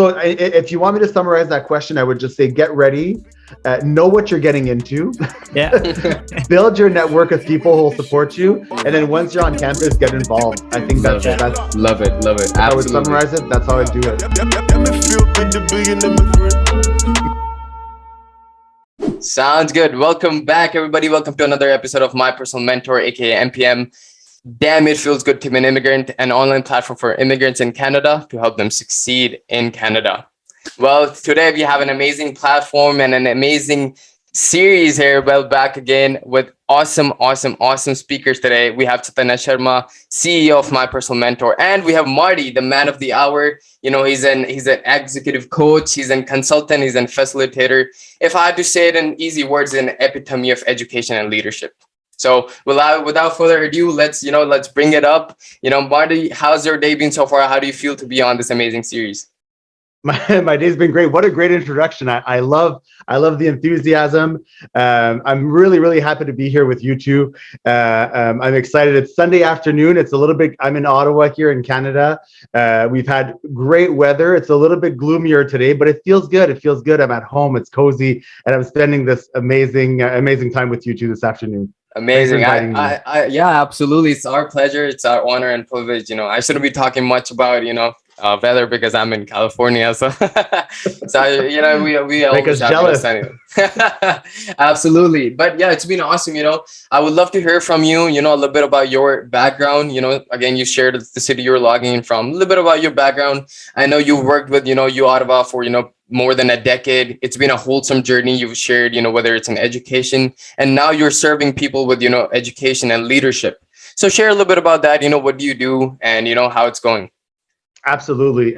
if you want me to summarize that question, I would just say get ready, know what you're getting into, Yeah. build your network of people who will support you, and then once you're on campus, get involved. I think that's love it. If I would summarize it, that's how I do it. Sounds good. Welcome back, everybody. Welcome to another episode of My Personal Mentor, aka MPM. Damn, it feels good to be an immigrant, an online platform for immigrants in Canada to help them succeed in Canada. Well, today we have an amazing platform and an amazing series here. Well, back again with awesome speakers today. We have Chetanya Sharma, CEO of My Personal Mentor, and we have Marty, the man of the hour. You know, he's an executive coach, he's a consultant, he's a facilitator. If I had to say it in easy words, an epitome of education and leadership. So without further ado, let's bring it up. You know, Marty, how's your day been so far? How do you feel to be on this amazing series? My day's been great. What a great introduction. I love the enthusiasm. I'm really happy to be here with you two. I'm excited. It's Sunday afternoon. It's a little bit, I'm in Ottawa here in Canada. We've had great weather. It's a little bit gloomier today, but it feels good. I'm at home. It's cozy. And I'm spending this amazing time with you two this afternoon. Amazing. Yeah, absolutely. It's our pleasure. It's our honor and privilege. You know, I shouldn't be talking much about, weather because I'm in California. So, we make us jealous. Absolutely. But yeah, it's been awesome. I would love to hear from you, a little bit about your background. Again, you shared the city you're logging in from, a little bit about your background. I know you worked with, Ottawa for, more than a decade. It's been a wholesome journey. You've shared, whether it's in education, and now you're serving people with, education and leadership. So share a little bit about that. What do you do and, how it's going? Absolutely.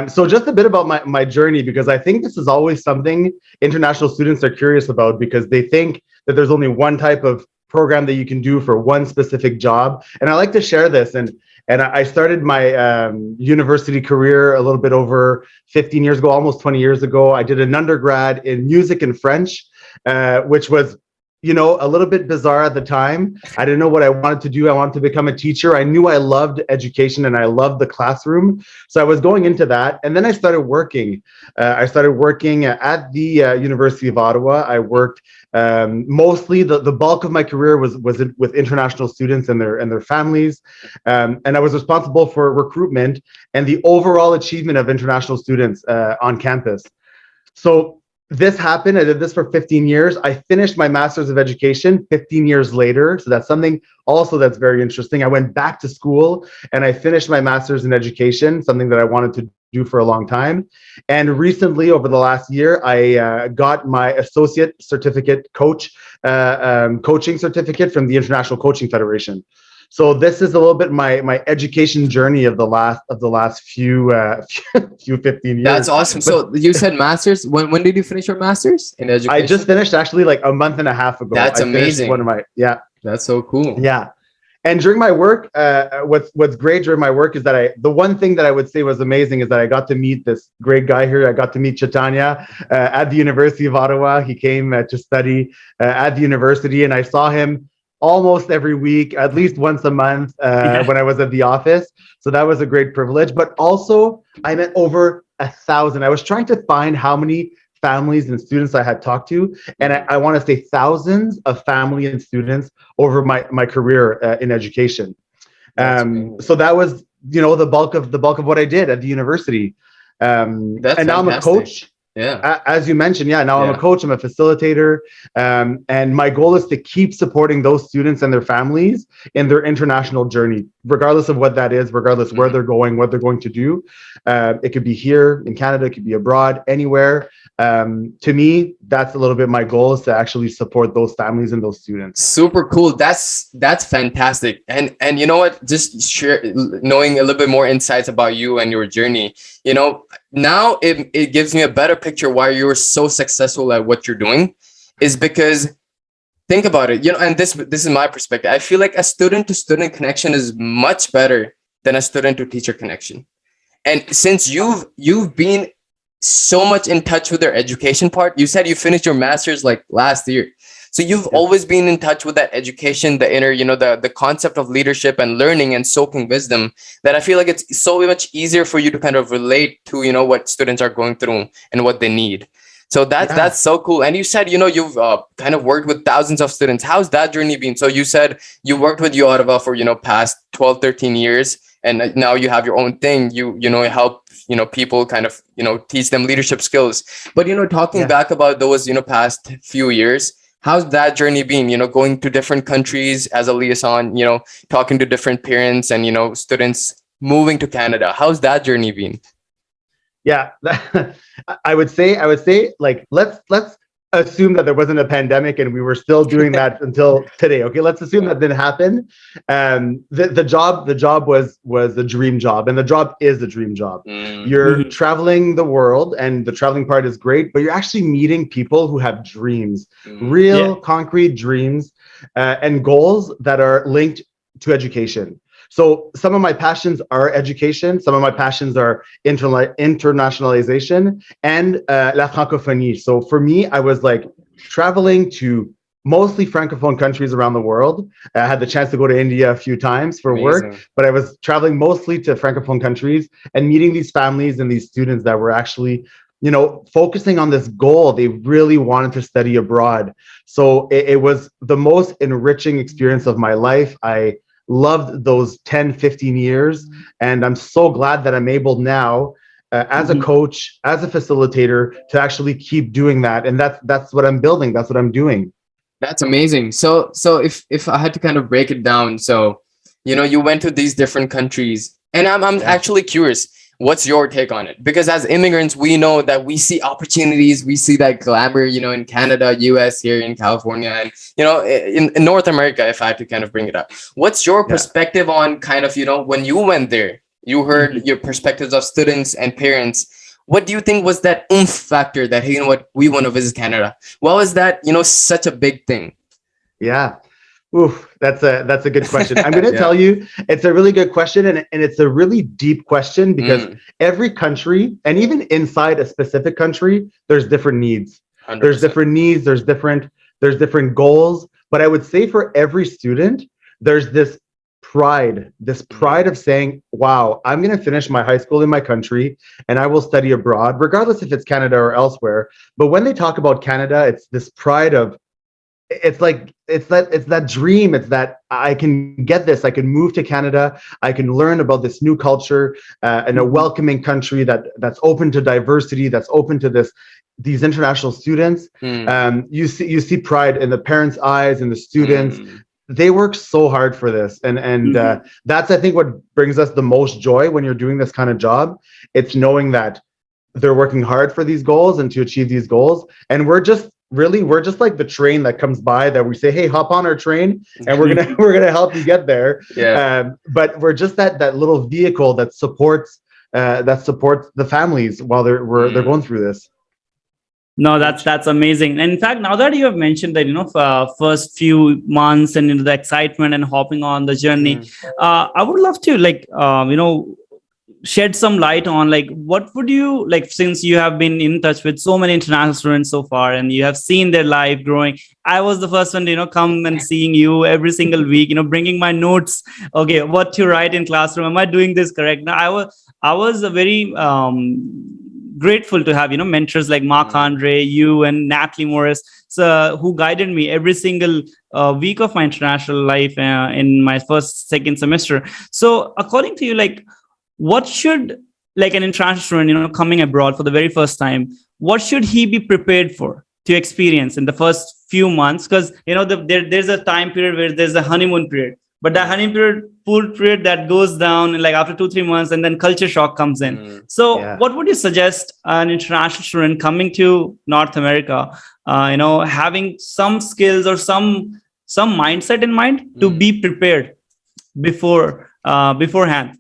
So just a bit about my journey, because I think this is always something international students are curious about, because they think that there's only one type of program that you can do for one specific job. And I like to share this. And I started my university career a little bit over 15 years ago, almost 20 years ago. I did an undergrad in music and French, which was, a little bit bizarre at the time. I didn't know what I wanted to do. I wanted to become a teacher. I knew I loved education and I loved the classroom. So I was going into that. And then I started working. I started working at the University of Ottawa. I worked mostly the bulk of my career was with international students and their families. And I was responsible for recruitment and the overall achievement of international students on campus. So this happened. I did this for 15 years. I finished my Master's of Education 15 years later. So that's something also that's very interesting. I went back to school and I finished my Master's in Education, something that I wanted to do for a long time. And recently, over the last year, I got my Associate Certificate Coaching Certificate from the International Coaching Federation. So this is a little bit my education journey of the last few 15 years. That's awesome. So you said masters. When did you finish your masters in education? I just finished actually like a month and a half ago. That's amazing. That's so cool. Yeah. And during my work, what's great during my work is that the one thing that I would say was amazing is that I got to meet this great guy here. I got to meet Chetanya at the University of Ottawa. He came to study at the university, and I saw him almost every week, at least once a month when I was at the office. So that was a great privilege. But also, I met over 1,000. I was trying to find how many families and students I had talked to. And I want to say thousands of family and students over my career in education. So that was, the bulk of what I did at the university. And now I'm a coach. Yeah. As you mentioned, I'm a coach, I'm a facilitator, and my goal is to keep supporting those students and their families in their international journey, regardless of what that is, regardless where they're going, what they're going to do. It could be here in Canada, it could be abroad, anywhere. To me, that's a little bit my goal, is to actually support those families and those students. Super cool. That's fantastic. And you know what? Just knowing a little bit more insights about you and your journey, now it gives me a better picture why you're so successful at what you're doing, is because think about it, and this is my perspective. I feel like a student to student connection is much better than a student to teacher connection. And since you've been so much in touch with their education part, you said you finished your master's like last year. So you've always been in touch with that education, the inner, the concept of leadership and learning and soaking wisdom, that I feel like it's so much easier for you to kind of relate to, what students are going through and what they need. So that's so cool. And you said, you've kind of worked with thousands of students. How's that journey been? So you said you worked with Ottawa for, past 12, 13 years. And now you have your own thing. You help, people kind of, teach them leadership skills. But, talking back about those, past few years, how's that journey been, going to different countries as a liaison, talking to different parents and, students moving to Canada? How's that journey been? Yeah, I would say, like, let's assume that there wasn't a pandemic and we were still doing that until today. Okay, let's assume that didn't happen. The job was a dream job, and the job is a dream job. You're traveling the world, and the traveling part is great, but you're actually meeting people who have dreams, real concrete dreams, and goals that are linked to education. So some of my passions are education. Some of my passions are internationalization and la francophonie. So for me, I was like traveling to mostly francophone countries around the world. I had the chance to go to India a few times for work, but I was traveling mostly to francophone countries and meeting these families and these students that were actually, focusing on this goal. They really wanted to study abroad. So it was the most enriching experience of my life. I loved those 10, 15 years. And I'm so glad that I'm able now, as a coach, as a facilitator, to actually keep doing that. And that's what I'm building. That's what I'm doing. That's amazing. So if I had to kind of break it down, so, you went to these different countries, and I'm actually curious, what's your take on it? Because as immigrants, we know that we see opportunities, we see that glamour, in Canada, US, here in California, and, in North America, if I had to kind of bring it up. What's your perspective on kind of, when you went there, you heard your perspectives of students and parents. What do you think was that oomph factor that, hey, we want to visit Canada? Why was that, such a big thing? Yeah. Oof, that's a good question. I'm going to tell you, it's a really good question, and it's a really deep question, because every country, and even inside a specific country, there's different needs. 100%. There's different needs. There's different goals. But I would say for every student, there's this pride of saying, wow, I'm going to finish my high school in my country and I will study abroad, regardless if it's Canada or elsewhere. But when they talk about Canada, it's this pride of, it's that dream. It's that I can get this. I can move to Canada. I can learn about this new culture, and a welcoming country that's open to diversity, that's open to these international students. You see pride in the parents' eyes and the students. They work so hard for this, and that's, I think, what brings us the most joy when you're doing this kind of job. It's knowing that they're working hard for these goals and to achieve these goals, and we're just like the train that comes by, that we say, hey, hop on our train and we're gonna help you get there. But we're just that little vehicle that supports the families while they're going through this. No, that's amazing. And in fact, now that you have mentioned that, first few months and the excitement and hopping on the journey, I would love to shed some light on, like, what would you like, since you have been in touch with so many international students so far and you have seen their life growing. I was the first one to come and seeing you every single week, bringing my notes. Okay, what to write in classroom, am I doing this correct? Now I was a very grateful to have mentors like Mark Andre, you, and Natalie Morris, who guided me every single week of my international life in my second semester. So according to you, like, what should, like, an international student coming abroad for the very first time, what should he be prepared for to experience in the first few months? Because there's a time period where there's a honeymoon period, but that honeymoon period that goes down like after 2-3 months, and then culture shock comes in. So what would you suggest an international student coming to North America, having some skills or some mindset in mind to be prepared beforehand?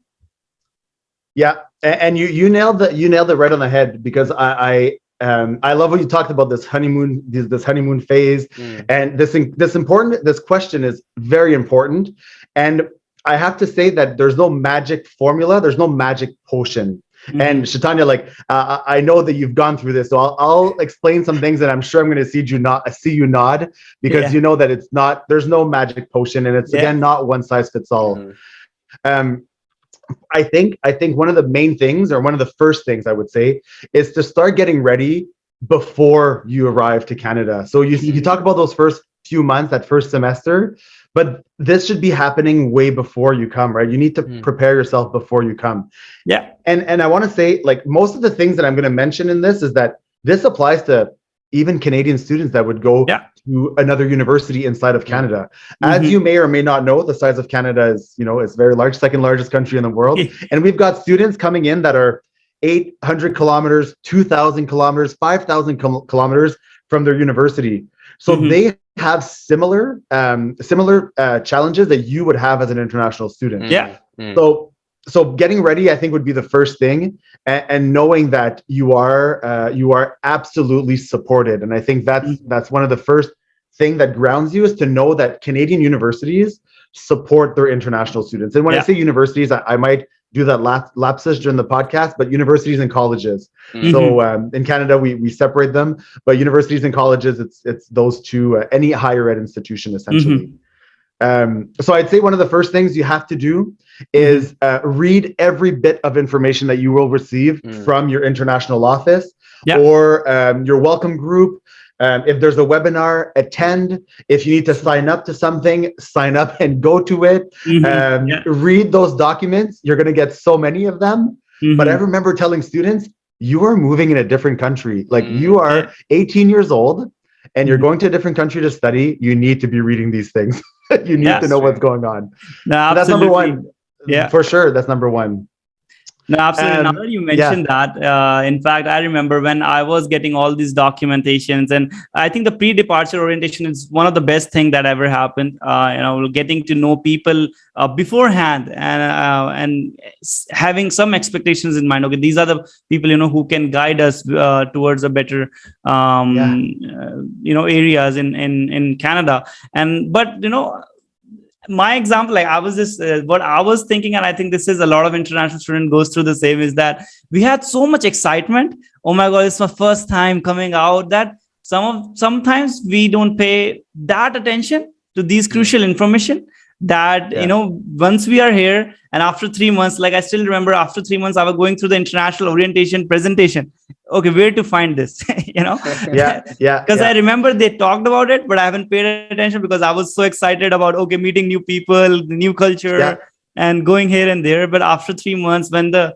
Yeah, and you nailed it right on the head, because I love what you talked about, this honeymoon phase, and this question is very important. And I have to say that there's no magic formula, there's no magic potion. And Chetanya, like I know that you've gone through this, so I'll explain some things that I'm sure I'm going to see you nod, because you know that it's not, there's no magic potion, and it's again not one size fits all. I think one of the main things, or one of the first things I would say, is to start getting ready before you arrive to Canada. So you talk about those first few months, that first semester, but this should be happening way before you come, right? You need to prepare yourself before you come. Yeah. And I want to say, like, most of the things that I'm going to mention in this is that this applies to even Canadian students that would go to another university inside of Canada. As you may or may not know, the size of Canada is, it's very large, second largest country in the world. And we've got students coming in that are 800 kilometers, 2,000 kilometers, 5,000 kilometers from their university. So they have similar challenges that you would have as an international student. So getting ready, I think, would be the first thing, and knowing that you are absolutely supported. And I think that's one of the first thing that grounds you, is to know that Canadian universities support their international students. And when I say universities, I might do that lapsus during the podcast, but universities and colleges. So in Canada, we separate them, but universities and colleges, it's those two, any higher ed institution, essentially. So I'd say one of the first things you have to do is read every bit of information that you will receive from your international office or your welcome group. If there's a webinar, attend. If you need to sign up to something, sign up and go to it. Read those documents. You're going to get so many of them. But I remember telling students, you are moving in a different country. Like, you are 18 years old and you're going to a different country to study. You need to be reading these things. You need to know what's going on. No, that's number one. For sure. That's number one. No, absolutely. Now that you mentioned that, in fact, I remember when I was getting all these documentations, and I think the pre-departure orientation is one of the best thing that ever happened. Getting to know people beforehand, and having some expectations in mind. Okay, these are the people who can guide us towards a better areas in Canada. But my example, like, I was just what I was thinking, and I think this is a lot of international student goes through the same, is that we had so much excitement. Oh my God, it's my first time coming out, that sometimes we don't pay that attention to these crucial information that once we are here, and after 3 months, like I still remember, after 3 months I was going through the international orientation presentation. Okay, where to find this? Because I remember they talked about it, but I haven't paid attention because I was so excited about meeting new people, the new culture, and going here and there. But after 3 months, when the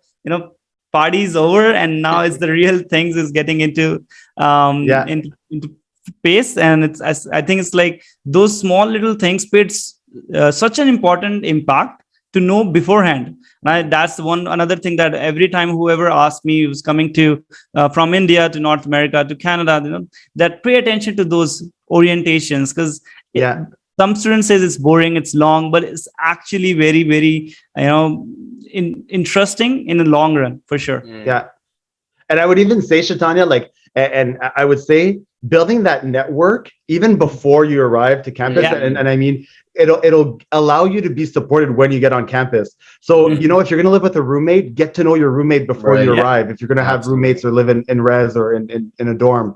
party is over, and now it's the real things is getting into into pace, and I think it's like those small little things paid such an important impact to know beforehand. Right? That's another thing that every time whoever asked me who's coming to from India to North America to Canada, that pay attention to those orientations, because some students says it's boring, it's long, but it's actually very, very interesting in the long run, for sure. And I would even say, Chetanya, like, and I would say building that network even before you arrive to campus, and I mean, it'll allow you to be supported when you get on campus. So, if you're going to live with a roommate, get to know your roommate before you arrive. If you're going to have roommates or live in res or in a dorm,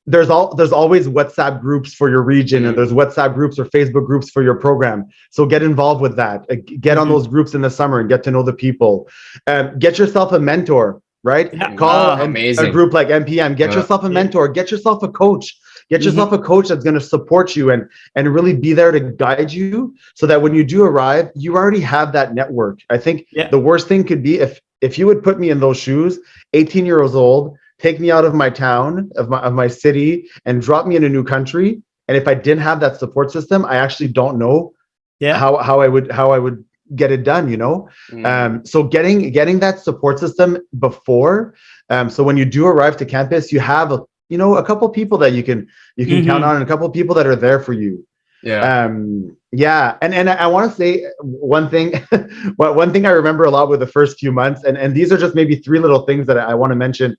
there's always WhatsApp groups for your region, and there's WhatsApp groups or Facebook groups for your program. So get involved with that. Get on those groups in the summer and get to know the people. Get yourself a mentor, right? Call a group like MPM. Get yourself a mentor. Get yourself a coach. Get yourself a coach that's going to support you and really be there to guide you, so that when you do arrive, you already have that network. I think the worst thing could be if you would put me in those shoes, 18 years old, take me out of my town, of my city, and drop me in a new country. And if I didn't have that support system, I actually don't know how I would get it done, So getting that support system before, so when you do arrive to campus, you have a couple people that you can count on, and a couple people that are there for you. And I want to say one thing. One thing I remember a lot with the first few months, and these are just maybe 3 little things that I want to mention.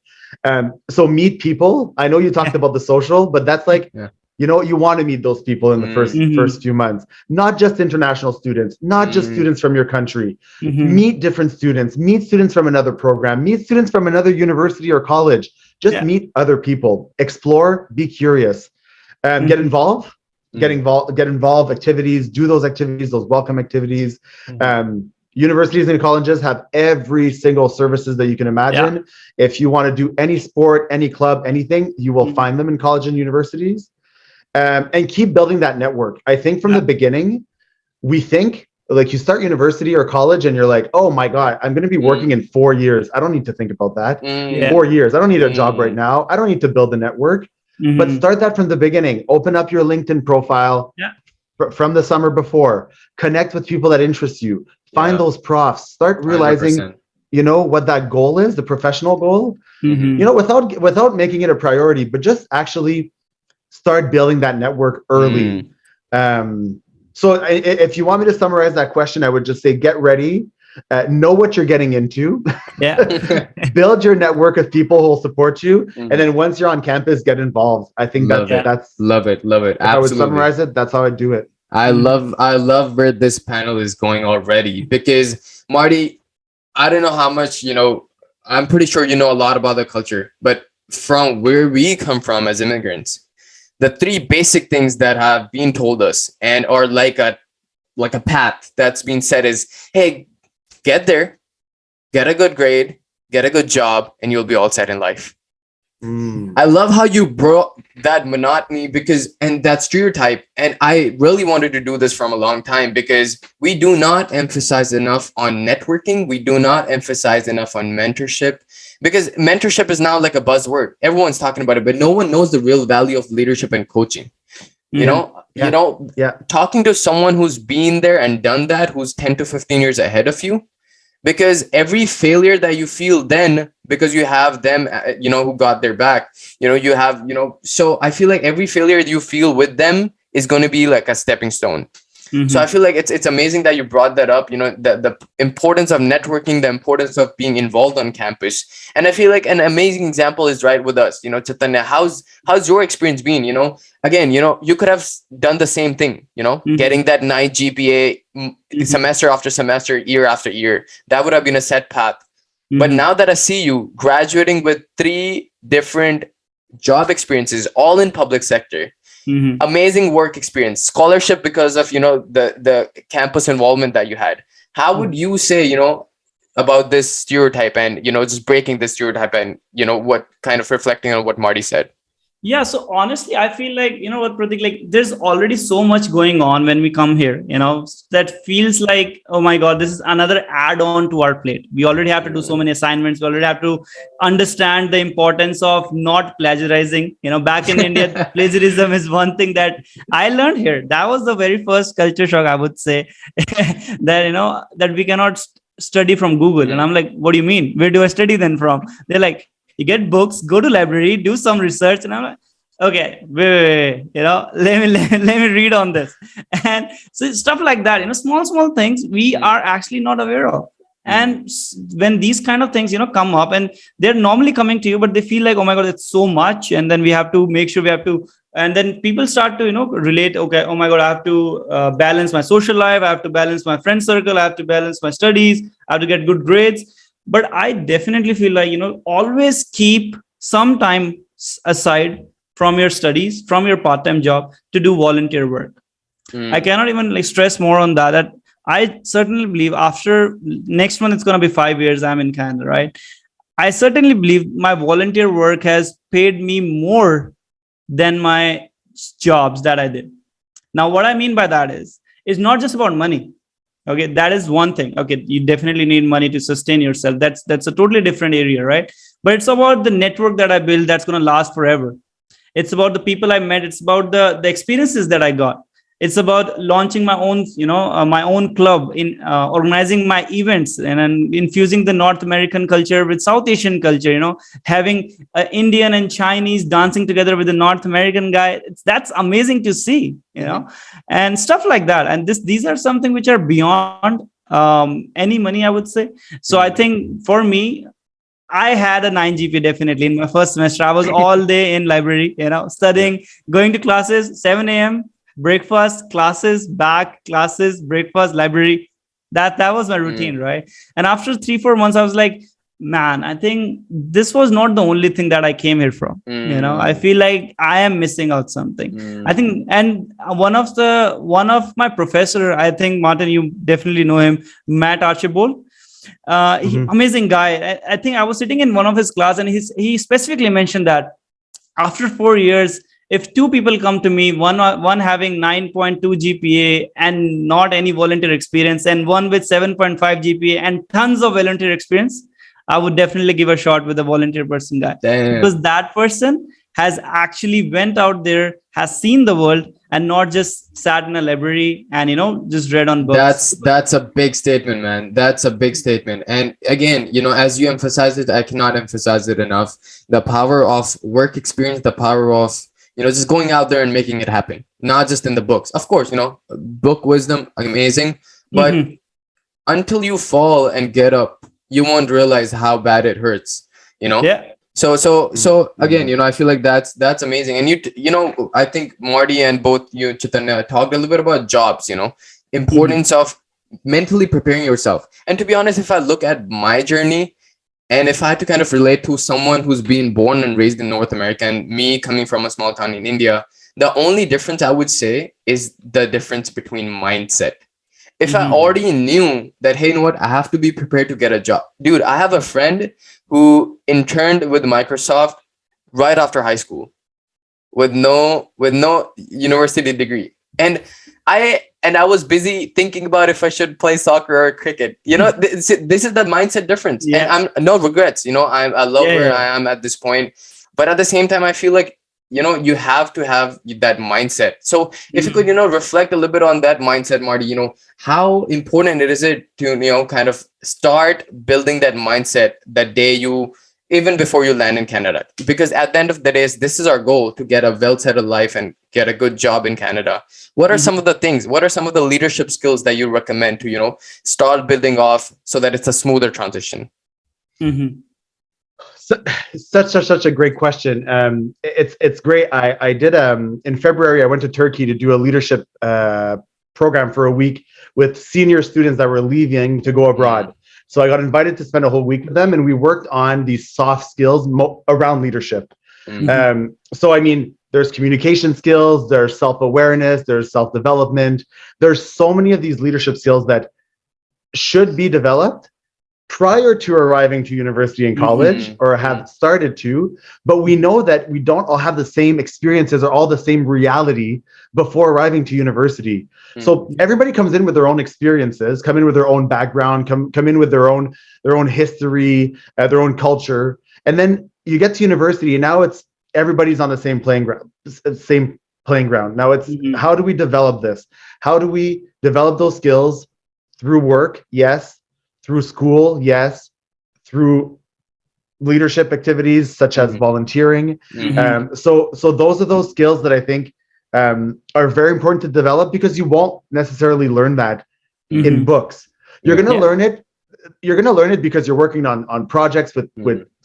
So meet people. I know you talked about the social, but that's like you want to meet those people in the first few months, not just international students, not just students from your country. Meet different students, meet students from another program, meet students from another university or college. Just meet other people, explore, be curious, get involved. Get involved, activities, do those activities, those welcome activities. Universities and colleges have every single services that you can imagine. If you want to do any sport, any club, anything, you will find them in college and universities. And keep building that network. I think from the beginning, we think like you start university or college and you're like, oh my God, I'm going to be working in 4 years. I don't need to think about that. 4 years. I don't need a job right now. I don't need to build a network. But start that from the beginning. Open up your LinkedIn profile from the summer before. Connect with people that interest you. Find those profs. Start realizing, 100%. What that goal is, the professional goal. Without making it a priority, but just actually start building that network early. So if you want me to summarize that question, I would just say, get ready. Know what you're getting into. Build your network of people who will support you, and then once you're on campus, get involved. I think that's love it. Absolutely. I would summarize it. That's how I do it. I love where this panel is going already, because Marty, I don't know how much I'm pretty sure you know a lot about the culture, but from where we come from as immigrants, the three basic things that have been told us and are like a path that's been said is, hey, get there, get a good grade, get a good job, and you'll be all set in life. I love how you brought that monotony and that stereotype. And I really wanted to do this from a long time, because we do not emphasize enough on networking. We do not emphasize enough on mentorship, because mentorship is now like a buzzword. Everyone's talking about it, but no one knows the real value of leadership and coaching. Talking to someone who's been there and done that, who's 10 to 15 years ahead of you, because every failure that you feel then, because you have them, who got their back, you have, so I feel like every failure you feel with them is going to be like a stepping stone. So I feel like it's amazing that you brought that up, the importance of networking, the importance of being involved on campus. And I feel like an amazing example is right with us, Chetanya, how's your experience been? Again, you could have done the same thing, getting that 9 GPA semester after semester, year after year. That would have been a set path. But now that I see you graduating with 3 different job experiences, all in public sector, amazing work experience, scholarship because of, the campus involvement that you had. How would you say, about this stereotype and, just breaking this stereotype and, what kind of reflecting on what Marty said? Yeah. So honestly, I feel like, Praateek, like there's already so much going on when we come here, that feels like, oh my God, this is another add-on to our plate. We already have to do so many assignments. We already have to understand the importance of not plagiarizing. Back in India, plagiarism is one thing that I learned here. That was the very first culture shock, I would say, that, that we cannot study from Google. And I'm like, what do you mean? Where do I study then from? They're like, you get books, go to library, do some research. And I'm like, okay, wait, let me read on this. And so stuff like that, small things we are actually not aware of. And when these kind of things, come up, and they're normally coming to you, but they feel like, oh my God, it's so much. And then we have to make sure and then people start to, relate, okay, oh my God, I have to balance my social life. I have to balance my friend circle. I have to balance my studies. I have to get good grades. But I definitely feel like, always keep some time aside from your studies, from your part-time job to do volunteer work. I cannot even stress more on that I certainly believe after next month, it's going to be 5 years I'm in Canada, right? I certainly believe my volunteer work has paid me more than my jobs that I did. Now, what I mean by that is not just about money. Okay, that is one thing. Okay, you definitely need money to sustain yourself. That's a totally different area, right? But it's about the network that I built that's going to last forever. It's about the people I met. It's about the experiences that I got. It's about launching my own, my own club, in organizing my events and infusing the North American culture with South Asian culture, having Indian and Chinese dancing together with a North American guy. That's amazing to see, and stuff like that. And these are something which are beyond any money, I would say. So I think for me, I had a 9 GPA definitely in my first semester. I was all day in library, studying, going to classes, 7 a.m., breakfast, classes, back, classes, breakfast, library. That was my routine, right? And after 3-4 months, I was like, man, I think this was not the only thing that I came here from. I feel like I am missing out something. I think, and one of my professor, I think, Martin, you definitely know him, Matt Archibald. Amazing guy. I think I was sitting in one of his class, and he specifically mentioned that after 4 years, if two people come to me, one having 9.2 GPA and not any volunteer experience, and one with 7.5 GPA and tons of volunteer experience, I would definitely give a shot with a volunteer person guy. Damn. Because that person has actually went out there, has seen the world, and not just sat in a library and just read on books. That's a big statement, man. That's a big statement. And again, as you emphasize it, I cannot emphasize it enough. The power of work experience, the power of just going out there and making it happen, not just in the books. Of course, book wisdom, amazing, but until you fall and get up, you won't realize how bad it hurts. Yeah. So again, I feel like that's amazing. And I think Marty and both you, Chetanya, talked a little bit about jobs, importance of mentally preparing yourself. And to be honest, if I look at my journey, and if I had to kind of relate to someone who's been born and raised in North America and me coming from a small town in India, the only difference I would say is the difference between mindset. If I already knew that, hey, you know what, I have to be prepared to get a job. Dude, I have a friend who interned with Microsoft right after high school with no university degree. And I was busy thinking about if I should play soccer or cricket. This is the mindset difference. Yeah. And I'm no regrets. I love where I am at this point. But at the same time, I feel like, you have to have that mindset. So if you could, reflect a little bit on that mindset, Marty, how important it is to, kind of start building that mindset that day even before you land in Canada, because at the end of the day, this is our goal, to get a well-settled life and get a good job in Canada. What are some of the things, what are some of the leadership skills that you recommend to, start building off so that it's a smoother transition? Such a great question. It's great. I did in February, I went to Turkey to do a leadership program for a week with senior students that were leaving to go abroad. So I got invited to spend a whole week with them, and we worked on these soft skills around leadership. So I mean, there's communication skills, there's self-awareness, there's self-development. There's so many of these leadership skills that should be developed prior to arriving to university and college, or have started to, but we know that we don't all have the same experiences or all the same reality before arriving to university. So everybody comes in with their own experiences, come in with their own background, come in with their own history, their own culture, and then you get to university, and now it's everybody's on the same playing ground. Now it's how do we develop this? How do we develop those skills through work? Yes. Through school, yes. Through leadership activities such as volunteering. So those are those skills that I think are very important to develop, because you won't necessarily learn that in books. You're going to learn it. You're going to learn it because you're working on projects with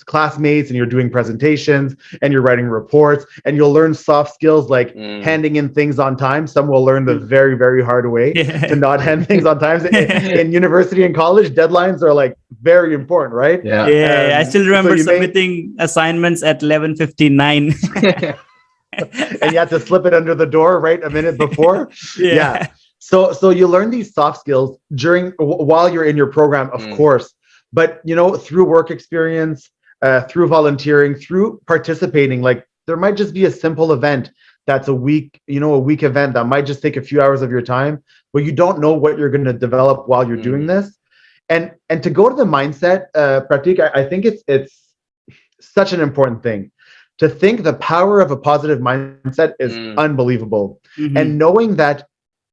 classmates, and you're doing presentations, and you're writing reports, and you'll learn soft skills like handing in things on time. Some will learn the very, very hard way to not hand things on time. In university and college, deadlines are like very important, right? Yeah. I still remember submitting assignments at 11:59. And you have to slip it under the door right a minute before. Yeah. So you learn these soft skills while you're in your program, of course, but through work experience, through volunteering, through participating. Like there might just be a simple event that's a week event that might just take a few hours of your time, but you don't know what you're going to develop while you're doing this. And to go to the mindset, Praateek, I think it's such an important thing. To think the power of a positive mindset is unbelievable. And knowing that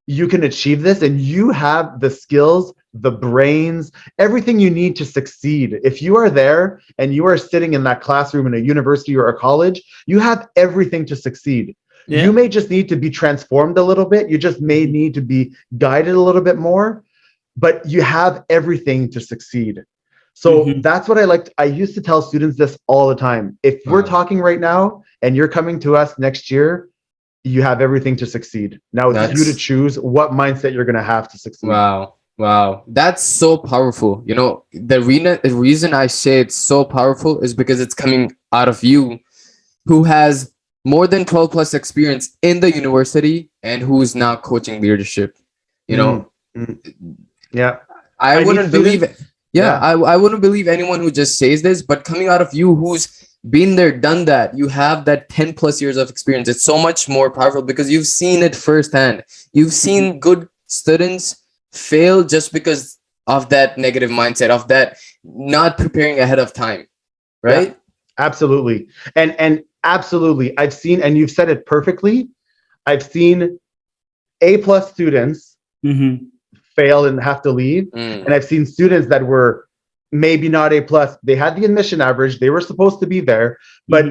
you can achieve this, and you have the skills, the brains, everything you need to succeed. If you are there and you are sitting in that classroom in a university or a college, you have everything to succeed. You may just need to be transformed a little bit. You just may need to be guided a little bit more, but you have everything to succeed. So Mhm. that's what I liked. I used to tell students this all the time. If we're talking right now and you're coming to us next year, you have everything to succeed. Now it's you to That's choose what mindset you're going to have to succeed. wow. Wow. That's so powerful. You know, the reason I say it's so powerful is because it's coming out of you who has more than 12 plus experience in the university and who is now coaching leadership. You know, Yeah. I I need wouldn't believe it. students. Yeah, Yeah. I wouldn't believe anyone who just says this, but coming out of you who's been there, done that, you have that 10 plus years of experience. It's so much more powerful because you've seen it firsthand. You've seen good students fail just because of that negative mindset, of that not preparing ahead of time. Right? Yeah, absolutely. And absolutely. I've seen, and you've said it perfectly. I've seen A plus students Mhm. fail and have to leave. Mm, And I've seen students that were maybe not A plus. They had the admission average. They were supposed to be there, but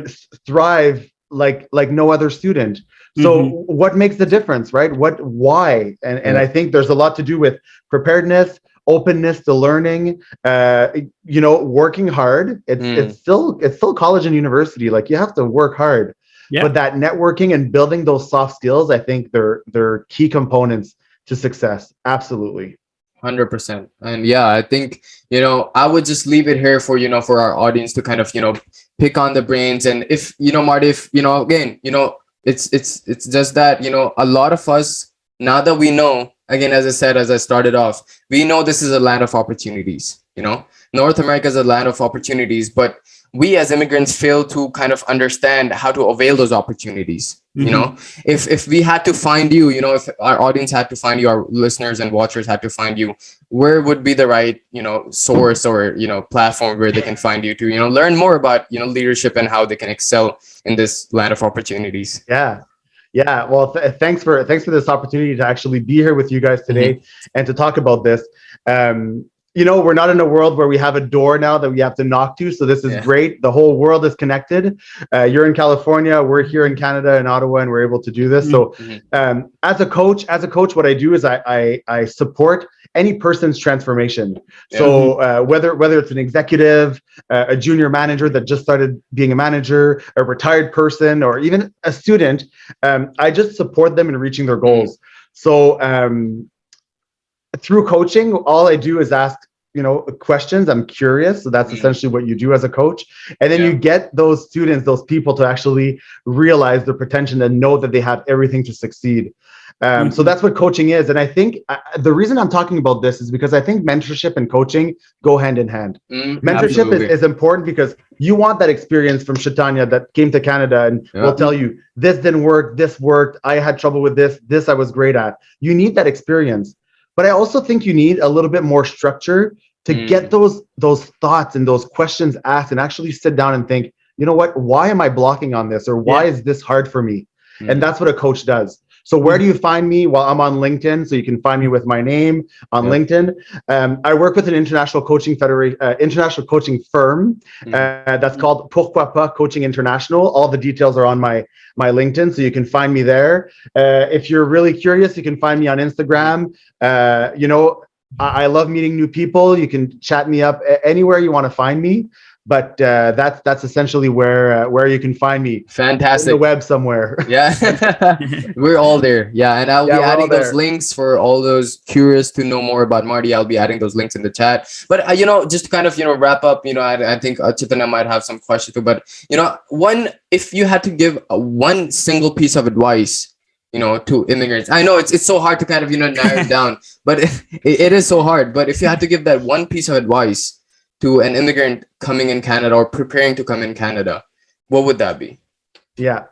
thrive like no other student. So Mhm. what makes the difference, right? Why? And Yeah. I think there's a lot to do with preparedness, openness to learning, working hard. It's still college and university. Like you have to work hard. Yeah. But that networking and building those soft skills, I think they're key components to success. Absolutely. 100%. And yeah, I think, I would just leave it here for, for our audience to kind of, pick on the brains. And if, Marty, if, again, it's just that, a lot of us, now that we know, again, as I said, as I started off, we know this is a land of opportunities, North America is a land of opportunities, but we as immigrants fail to kind of understand how to avail those opportunities. If we had to find you, if our audience had to find you, our listeners and watchers had to find you, where would be the right, source or, platform where they can find you to, learn more about, leadership and how they can excel in this land of opportunities? Yeah. Yeah. Well, thanks for this opportunity to actually be here with you guys today and to talk about this. We're not in a world where we have a door now that we have to knock to. So this is great. The whole world is connected. You're in California. We're here in Canada, in Ottawa, and we're able to do this. So as a coach, what I do is I support any person's transformation. So whether it's an executive, a junior manager that just started being a manager, a retired person, or even a student, I just support them in reaching their goals. So through coaching, all I do is ask, questions. I'm curious. So that's essentially what you do as a coach. And then you get those students, those people to actually realize their potential and know that they have everything to succeed. So that's what coaching is. And I think the reason I'm talking about this is because I think mentorship and coaching go hand in hand. Mentorship is important because you want that experience from Chetanya that came to Canada and will tell you, this didn't work, this worked, I had trouble with this I was great at. You need that experience. But I also think you need a little bit more structure to get those thoughts and those questions asked and actually sit down and think, you know what, why am I blocking on this? Or why is this hard for me? And that's what a coach does. So where do you find me? Well, I'm on LinkedIn, so you can find me with my name on LinkedIn. I work with an international coaching firm that's called Pourquoi Pas Coaching International. All the details are on my LinkedIn, so you can find me there. If you're really curious, you can find me on Instagram. I love meeting new people. You can chat me up anywhere you want to find me. But that's essentially where you can find me. Fantastic. On the web somewhere. Yeah, we're all there. Yeah, and I'll be adding those links for all those curious to know more about Marty. I'll be adding those links in the chat. But just to kind of wrap up, I think Chetanya might have some questions too. But if you had to give one single piece of advice, to immigrants, I know it's so hard to kind of narrow it down, but it is so hard. But if you had to give that one piece of advice to an immigrant coming in Canada or preparing to come in Canada, what would that be? Yeah,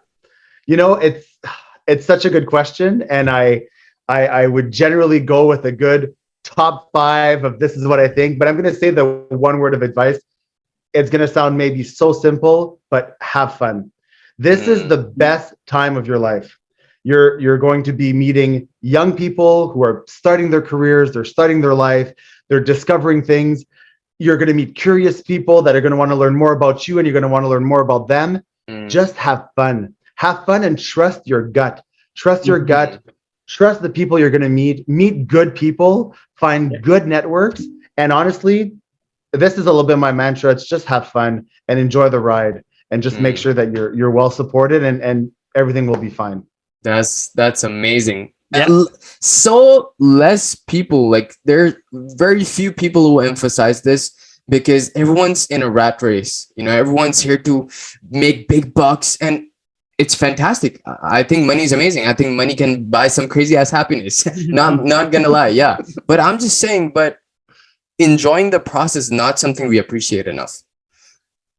it's such a good question, and I would generally go with a good top 5 of this is what I think, but I'm going to say the one word of advice. It's going to sound maybe so simple, but have fun. This is the best time of your life. You're going to be meeting young people who are starting their careers, they're starting their life, they're discovering things. You're going to meet curious people that are going to want to learn more about you, and you're going to want to learn more about them. Just have fun. Have fun and trust your gut. Trust your gut. Trust the people you're going to meet. Meet good people. Find good networks. And honestly, this is a little bit my mantra. It's just have fun and enjoy the ride, and just make sure that you're well supported, and everything will be fine. That's amazing. Yeah. So less people, like there are very few people who emphasize this, because everyone's in a rat race. Everyone's here to make big bucks, and it's fantastic. I think money is amazing. I think money can buy some crazy ass happiness. Not gonna lie, yeah. But I'm just saying, but enjoying the process is not something we appreciate enough.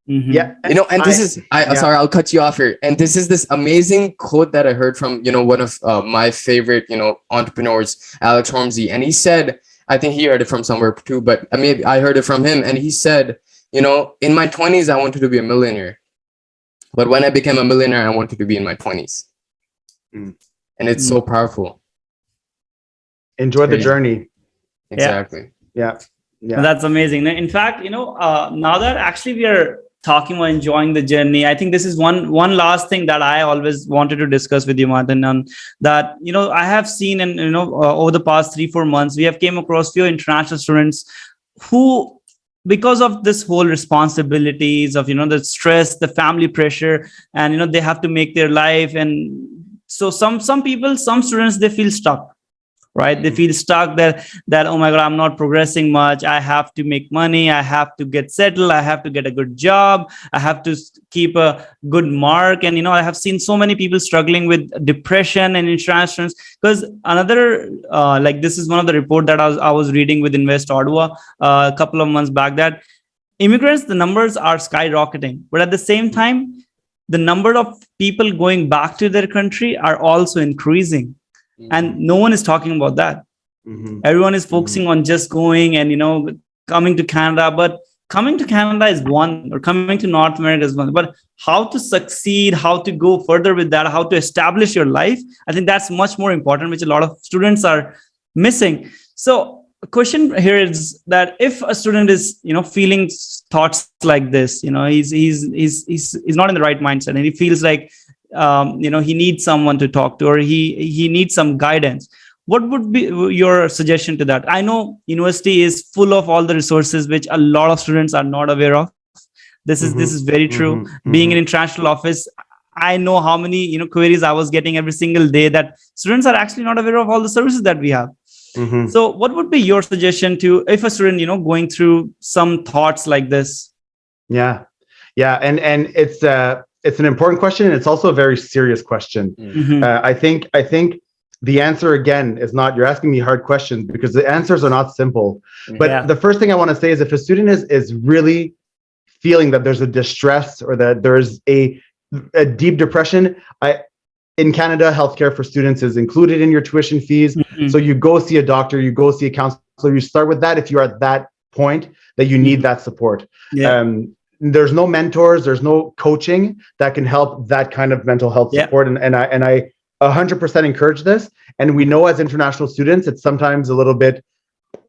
Mhm. Yeah. And this is sorry, I'll cut you off here. And this is this amazing quote that I heard from one of my favorite entrepreneurs, Alex Hormsey, and he said, I think he heard it from somewhere too, but maybe I heard it from him, and he said, in my 20s I wanted to be a millionaire, but when I became a millionaire I wanted to be in my 20s. And it's so powerful. Enjoy the journey. Exactly. Yeah. That's amazing. In fact, now that actually we are talking about enjoying the journey, I think this is one last thing that I always wanted to discuss with you, Martin, and that I have seen, and over the past 3-4 months, we have came across few international students who, because of this whole responsibilities of the stress, the family pressure, and they have to make their life, and so some students, they feel stuck. Right? They feel stuck that, oh my God, I'm not progressing much. I have to make money. I have to get settled. I have to get a good job. I have to keep a good mark. And, I have seen so many people struggling with depression and insurance, because another, this is one of the report that I was reading with Invest Ottawa a couple of months back, that immigrants, the numbers are skyrocketing. But at the same time, the number of people going back to their country are also increasing. And no one is talking about that. Everyone is focusing on just going and coming to Canada. But coming to Canada is one, or coming to North America is one. But how to succeed, how to go further with that, how to establish your life, I think that's much more important, which a lot of students are missing. So the question here is that if a student is feeling thoughts like this, he's not in the right mindset, and he feels like he needs someone to talk to, or he needs some guidance, what would be your suggestion to that? I know university is full of all the resources which a lot of students are not aware of. This is very true. Being in international office, I know how many queries I was getting every single day, that students are actually not aware of all the services that we have. So what would be your suggestion to, if a student going through some thoughts like this? And it's an important question, and it's also a very serious question. I think the answer, again, is not, you're asking me hard questions, because the answers are not simple. But the first thing I want to say is, if a student is really feeling that there's a distress, or that there's a deep depression, in Canada, healthcare for students is included in your tuition fees. So you go see a doctor, you go see a counselor, you start with that if you're at that point that you need that support. There's no mentors, there's no coaching that can help that kind of mental health support. And I 100% encourage this. And we know as international students, it's sometimes a little bit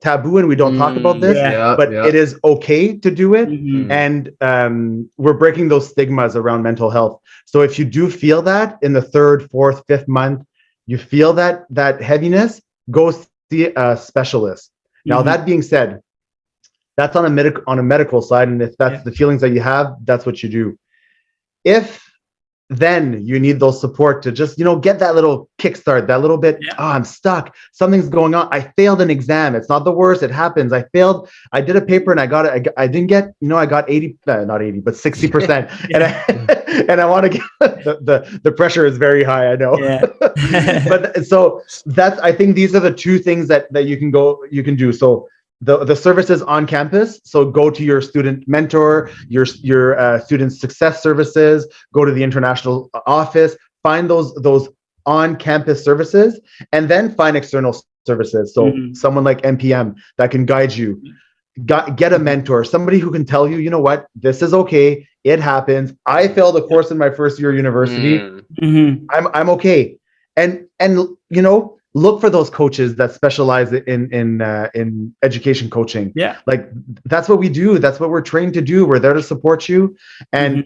taboo and we don't talk about this, but it is okay to do it. And we're breaking those stigmas around mental health. So if you do feel that in the 3rd, 4th, 5th month, you feel that heaviness, go see a specialist. Now, that being said, that's on a medical side, and if that's the feelings that you have, that's what you do. If then you need those support to just get that little kickstart, that little bit. I'm stuck. Something's going on. I failed an exam. It's not the worst. It happens. I failed. I did a paper and I got it. I didn't get. I got 80, not 80, but 60%. And I want to get the pressure is very high. I know. But so I think these are the two things that you can do. So the services on campus. So go to your student mentor, your student success services, go to the international office, find those on campus services, and then find external services. So someone like MPM that can guide you. Get a mentor, somebody who can tell you, you know what, this is okay. It happens. I failed a course in my first year of university. I'm okay. And look for those coaches that specialize in education coaching. Like that's what we do. That's what we're trained to do. We're there to support you. And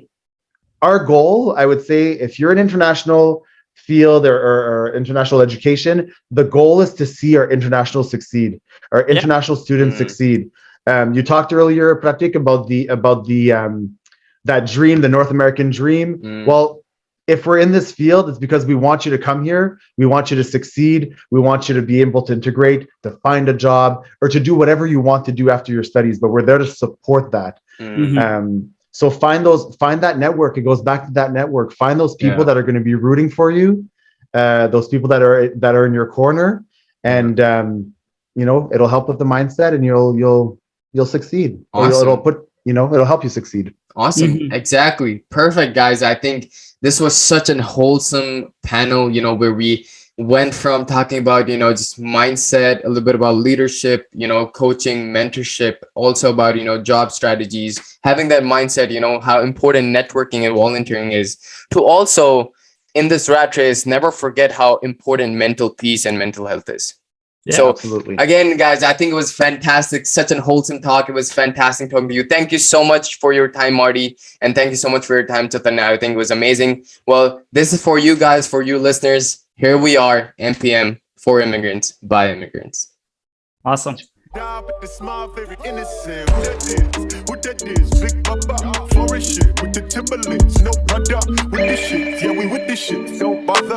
our goal, I would say, if you're an international field or international education, the goal is to see our international succeed, our international students succeed. You talked earlier, Praateek, about the that dream, the North American dream. Well, if we're in this field, it's because we want you to come here. We want you to succeed. We want you to be able to integrate, to find a job, or to do whatever you want to do after your studies. But we're there to support that. So find that network. It goes back to that network. Find those people that are going to be rooting for you, those people that are in your corner, and it'll help with the mindset, and you'll succeed. Awesome. It'll help you succeed. Awesome. Exactly. Perfect, guys. I think this was such an wholesome panel, where we went from talking about, just mindset, a little bit about leadership, coaching, mentorship, also about, job strategies, having that mindset, how important networking and volunteering is, to also in this rat race, never forget how important mental peace and mental health is. Yeah, so absolutely. Again, guys, I think it was fantastic. Such an wholesome talk. It was fantastic talking to you. Thank you so much for your time, Marty. And thank you so much for your time, Chetanya. I think it was amazing. Well, this is for you guys, for you listeners. Here we are, MPM, for immigrants, by immigrants. Awesome. With the smile, very innocent. What that is, big papa, flourish shit with the Timberlands, no brother with this shit. Yeah, we with this shit, don't bother.